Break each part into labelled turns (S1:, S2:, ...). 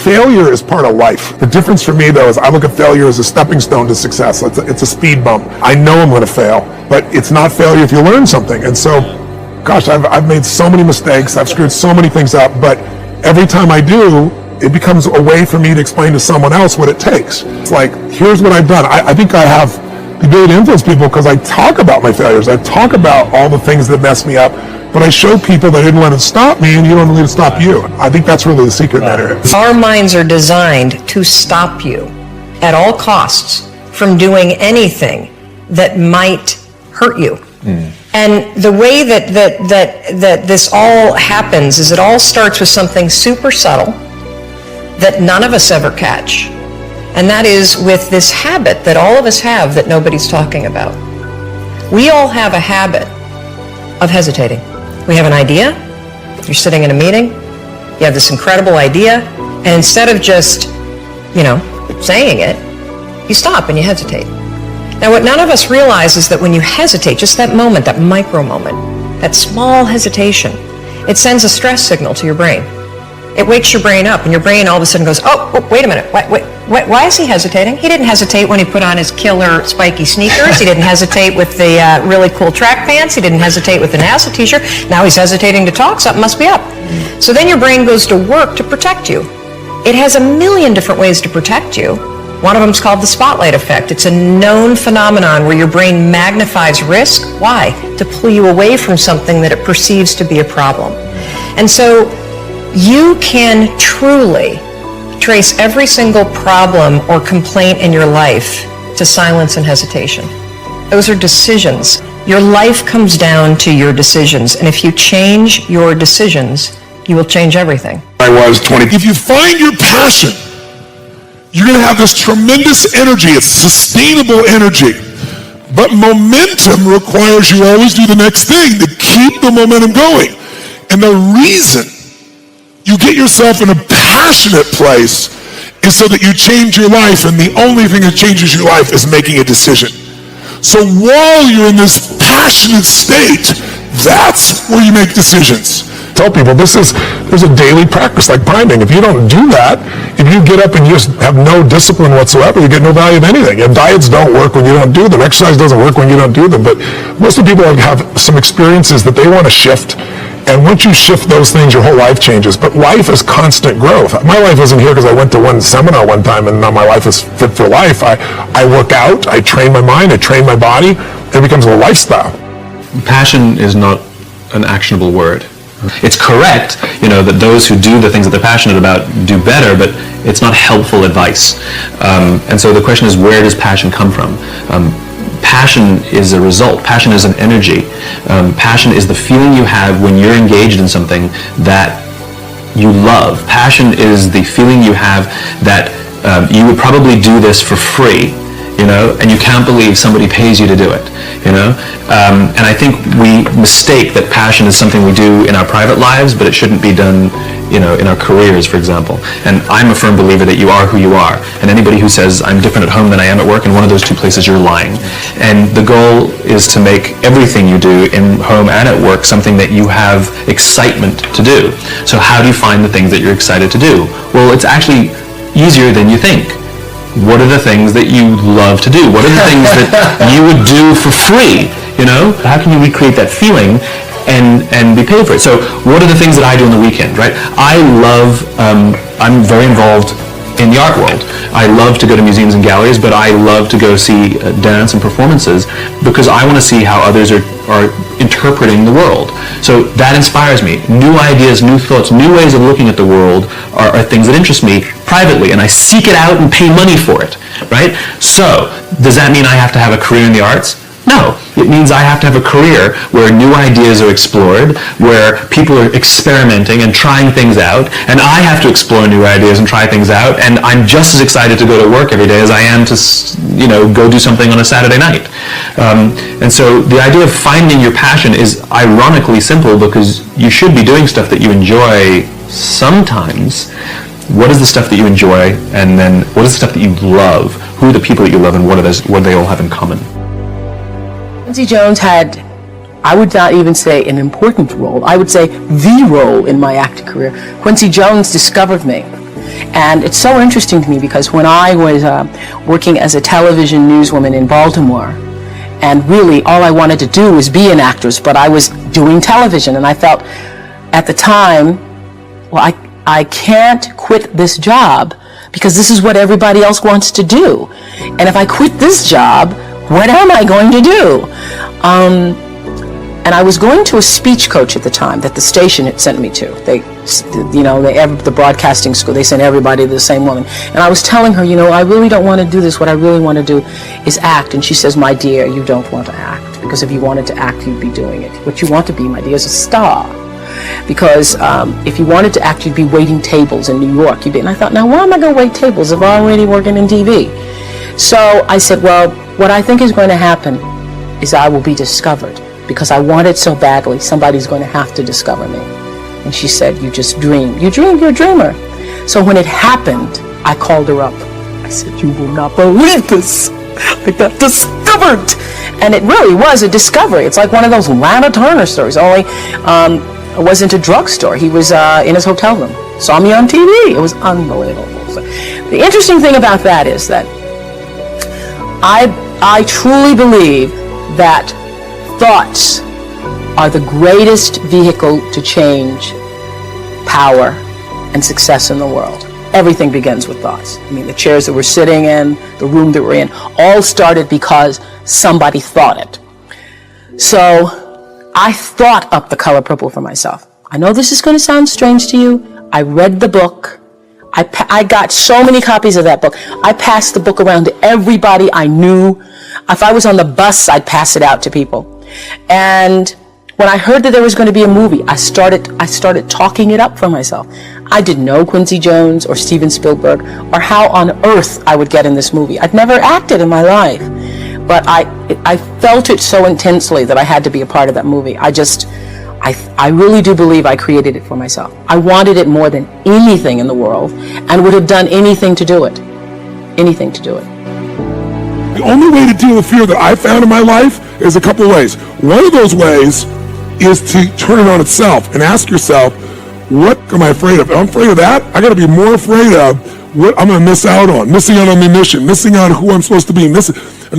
S1: Failure is part of life. The difference for me, though, is I look at failure as a stepping stone to success. It's a speed bump. I know I'm going to fail, but it's not failure if you learn something. And so, gosh, I've made so many mistakes. I've screwed so many things up, but every time I do, it becomes a way for me to explain to someone else what it takes. It's like, here's what I've done. I think I have the ability to influence people because I talk about my failures. I talk about all the things that mess me up, but I show people that I didn't let it stop me, and you don't let it stop you. I think that's really the secret in that area.
S2: Our minds are designed to stop you at all costs from doing anything that might hurt you. And the way that this all happens is it all starts with something super subtle that none of us ever catch. And that is with this habit that all of us have that nobody's talking about. We all have a habit of hesitating. We have an idea, you're sitting in a meeting, you have this incredible idea, and instead of just, saying it, you stop and you hesitate. Now, what none of us realize is that when you hesitate, just that moment, that micro moment, that small hesitation, it sends a stress signal to your brain. It wakes your brain up, and your brain all of a sudden goes, oh wait a minute, why is he hesitating? He didn't hesitate when he put on his killer spiky sneakers. He didn't hesitate with the really cool track pants. He didn't hesitate with the NASA t-shirt. Now he's hesitating to talk. Something must be up. So then your brain goes to work to protect you. It has a million different ways to protect you. One of them is called the spotlight effect. It's a known phenomenon where your brain magnifies risk. Why? To pull you away from something that it perceives to be a problem. And so you can truly trace every single problem or complaint in your life to silence and hesitation. Those are decisions. Your life comes down to your decisions, and if you change your decisions, you will change everything.
S1: I was 20. If you find your passion, you're going to have this tremendous energy. It's sustainable energy. But momentum requires you always do the next thing to keep the momentum going. And the reason you get yourself in a passionate place is so that you change your life, and the only thing that changes your life is making a decision. So while you're in this passionate state, that's where you make decisions. Tell people there's a daily practice like priming. If you don't do that, if you get up and you just have no discipline whatsoever, you get no value of anything. And diets don't work when you don't do them. Exercise doesn't work when you don't do them. But most of the people have some experiences that they want to shift. And once you shift those things, your whole life changes. But life is constant growth. My life isn't here because I went to one seminar one time and now my life is fit for life. I work out, I train my mind, I train my body, and it becomes a lifestyle.
S3: Passion is not an actionable word. It's correct, that those who do the things that they're passionate about do better, but it's not helpful advice. And so the question is, where does passion come from? Passion is a result. Passion is an energy. Passion is the feeling you have when you're engaged in something that you love. Passion is the feeling you have that you would probably do this for free, and you can't believe somebody pays you to do it, And I think we mistake that passion is something we do in our private lives, but it shouldn't be done in our careers, for example. And I'm a firm believer that you are who you are. And anybody who says, I'm different at home than I am at work, in one of those two places, you're lying. And the goal is to make everything you do in home and at work something that you have excitement to do. So how do you find the things that you're excited to do? Well, it's actually easier than you think. What are the things that you love to do? What are the things that you would do for free? How can you recreate that feeling and be paid for it? So what are the things that I do on the weekend, right? I'm very involved in the art world. I love to go to museums and galleries, but I love to go see dance and performances because I want to see how others are interpreting the world. So that inspires me. New ideas, new thoughts, new ways of looking at the world are things that interest me privately, and I seek it out and pay money for it, right? So does that mean I have to have a career in the arts? No, it means I have to have a career where new ideas are explored, where people are experimenting and trying things out, and I have to explore new ideas and try things out, and I'm just as excited to go to work every day as I am to, go do something on a Saturday night. And so the idea of finding your passion is ironically simple because you should be doing stuff that you enjoy sometimes. What is the stuff that you enjoy, and then what is the stuff that you love? Who are the people that you love, and what do they all have in common?
S4: Quincy Jones had, I would not even say an important role, I would say the role in my acting career. Quincy Jones discovered me. And it's so interesting to me because when I was working as a television newswoman in Baltimore, and really all I wanted to do was be an actress, but I was doing television, and I felt at the time, well, I can't quit this job because this is what everybody else wants to do. And if I quit this job, what am I going to do? And I was going to a speech coach at the time that the station had sent me to. The broadcasting school, they sent everybody to the same woman. And I was telling her, I really don't want to do this. What I really want to do is act. And she says, my dear, you don't want to act. Because if you wanted to act, you'd be doing it. What you want to be, my dear, is a star. Because if you wanted to act, you'd be waiting tables in New York. And I thought, now why am I going to wait tables if I'm already working in TV? So I said, well, what I think is going to happen is I will be discovered. Because I want it so badly, somebody's going to have to discover me. And she said, you just dream. You dream, you're a dreamer. So when it happened, I called her up. I said, you will not believe this. I got discovered. And it really was a discovery. It's like one of those Lana Turner stories, only it wasn't a drugstore. He was in his hotel room. Saw me on TV. It was unbelievable. So the interesting thing about that is that I truly believe that thoughts are the greatest vehicle to change power and success in the world. Everything begins with thoughts. I mean, the chairs that we're sitting in, the room that we're in, all started because somebody thought it. So I thought up The Color Purple for myself. I know this is going to sound strange to you. I read the book. I got so many copies of that book. I passed the book around to everybody I knew. If I was on the bus, I'd pass it out to people. And when I heard that there was going to be a movie, I started talking it up for myself. I didn't know Quincy Jones or Steven Spielberg or how on earth I would get in this movie. I'd never acted in my life, but I felt it so intensely that I had to be a part of that movie. I really do believe I created it for myself. I wanted it more than anything in the world and would have done anything to do it. Anything to do it.
S1: The only way to deal with fear that I found in my life is a couple of ways. One of those ways is to turn it on itself and ask yourself, what am I afraid of? If I'm afraid of that, I got to be more afraid of what I'm going to miss out on my mission, missing out on who I'm supposed to be. In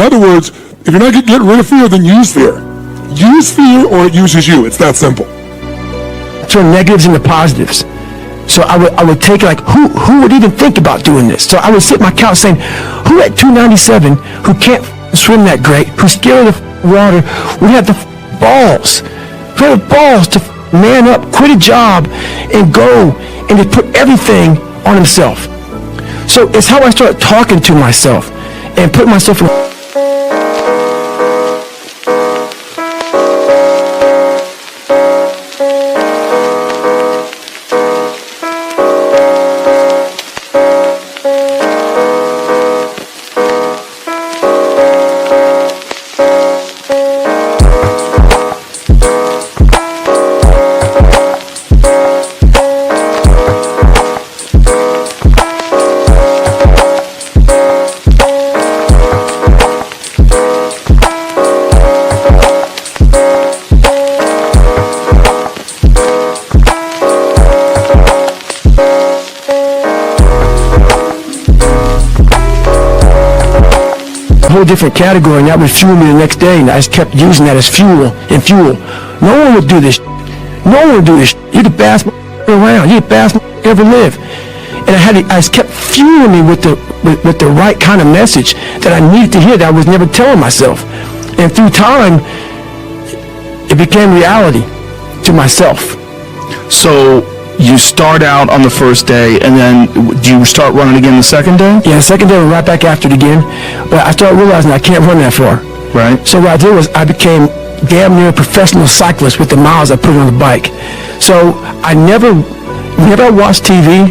S1: other words, if you're not getting rid of fear, then use fear. Use fear or it uses you. It's that simple.
S5: Turn negatives into positives. So I would take like, who would even think about doing this? So I would sit on my couch saying, who at 297, who can't swim that great, who's scared of water, would have the balls, to man up, quit a job, and go and to put everything on himself. So it's how I started talking to myself and put myself in. Whole different category, and that would fuel me the next day, and I just kept using that as fuel. No one would do this. No one would do this. You're the best around. You're the best ever live. And I just kept fueling me with the right kind of message that I needed to hear that I was never telling myself. And through time, it became reality to myself.
S6: So you start out on the first day, and then do you start running again the second day?
S5: Yeah, the second day I went right back after it again. But I started realizing I can't run that far.
S6: Right.
S5: So what I did was I became damn near a professional cyclist with the miles I put on the bike. So whenever I watched TV,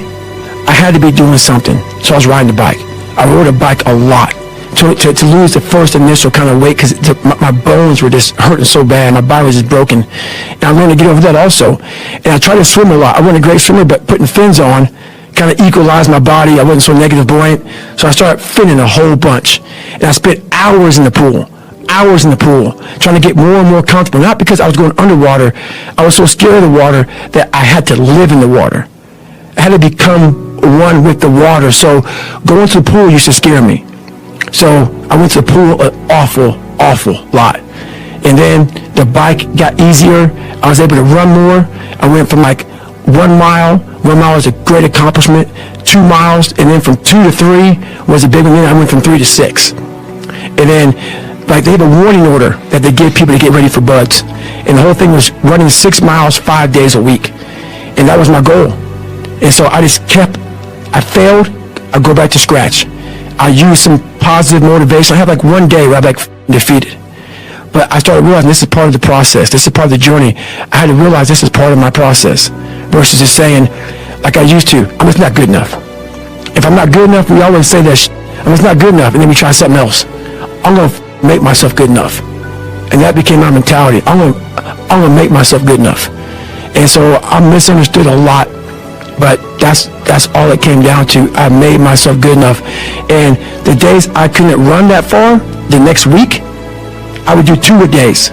S5: I had to be doing something. So I was riding the bike. I rode a bike a lot to lose the first initial kind of weight because my bones were just hurting so bad. My body was just broken. And I learned to get over that also. And I tried to swim a lot. I wasn't a great swimmer, but putting fins on kind of equalized my body. I wasn't so negative buoyant. So I started finning a whole bunch. And I spent hours in the pool, trying to get more and more comfortable. Not because I was going underwater. I was so scared of the water that I had to live in the water. I had to become one with the water. So going to the pool used to scare me. So I went to the pool an awful lot. And then the bike got easier. I was able to run more. I went from like 1 mile. 1 mile was a great accomplishment. 2 miles, and then from 2 to 3 was a big one. Then I went from 3 to 6. And then, like, they have a warning order that they give people to get ready for buds. And the whole thing was running 6 miles 5 days a week. And that was my goal. And so I just I failed, I go back to scratch. I use some positive motivation. I have like one day where I'm like defeated. But I started realizing this is part of the process. This is part of the journey. I had to realize this is part of my process versus just saying, like I used to, I'm just not good enough. If I'm not good enough, we always say that I'm just not good enough, and then we try something else. I'm going to make myself good enough. And that became my mentality. I'm going to make myself good enough. And so I misunderstood a lot, but that's all it came down to. I made myself good enough. And the days I couldn't run that far, the next week, I would do 2 a days.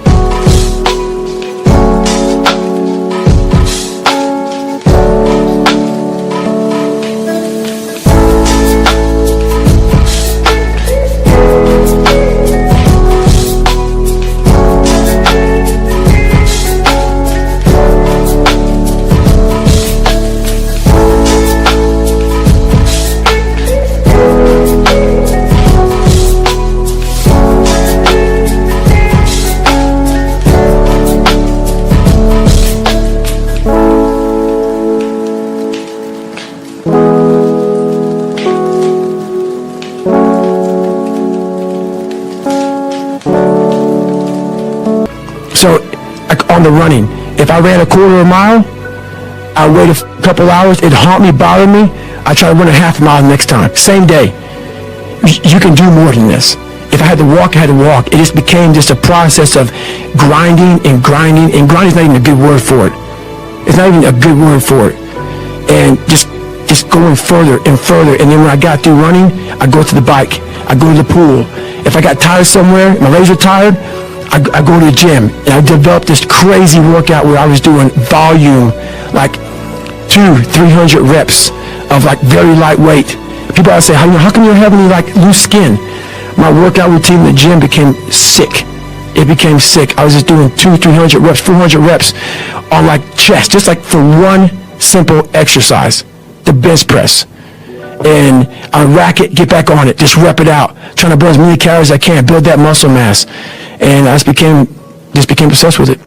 S5: So, like on the running, if I ran a quarter of a mile, I wait a couple hours, it'd haunt me, bother me. I try to run a half mile next time, same day. You can do more than this. If I had to walk, I had to walk. It just became just a process of grinding, and grinding is not even a good word for it. It's not even a good word for it. And just going further and further. And then when I got through running, I go to the bike. I go to the pool. If I got tired somewhere, my legs are tired, I go to the gym. And I developed this crazy workout where I was doing volume, like 200-300 reps of like very lightweight. People always say, how come you don't have any like loose skin? My workout routine in the gym became sick. It became sick. I was just doing 200-300 reps, 400 reps on like chest, just like for one simple exercise, the bench press. And I rack it, get back on it, just rep it out, trying to burn as many calories as I can, build that muscle mass. And I just became obsessed with it.